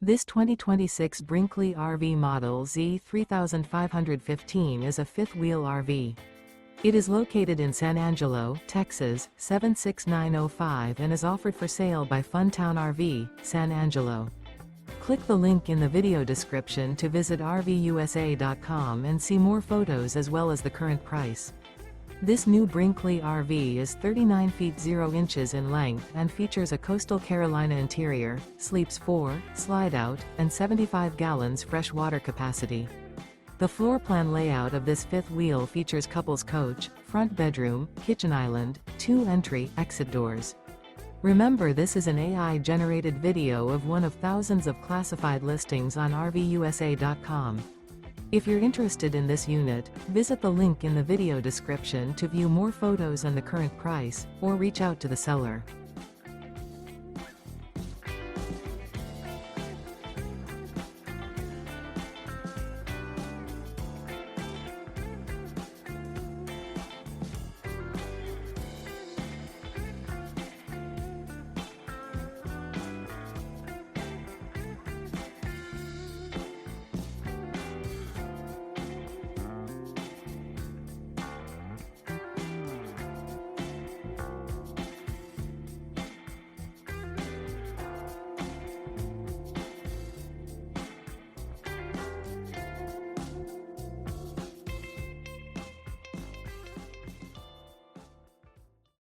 This 2026 Brinkley RV Model Z 3515 is a fifth-wheel RV. It is located in San Angelo, Texas, 76905 and is offered for sale by Funtown RV, San Angelo. Click the link in the video description to visit RVUSA.com and see more photos as well as the current price. This new Brinkley RV is 39 feet 0 inches in length and features a Coastal Carolina interior, sleeps 4, slide-out, and 75 gallons fresh water capacity. The floor plan layout of this fifth wheel features couples coach, front bedroom, kitchen island, 2 entry/exit doors. Remember, this is an AI-generated video of one of thousands of classified listings on RVUSA.com. If you're interested in this unit, visit the link in the video description to view more photos and the current price, or reach out to the seller.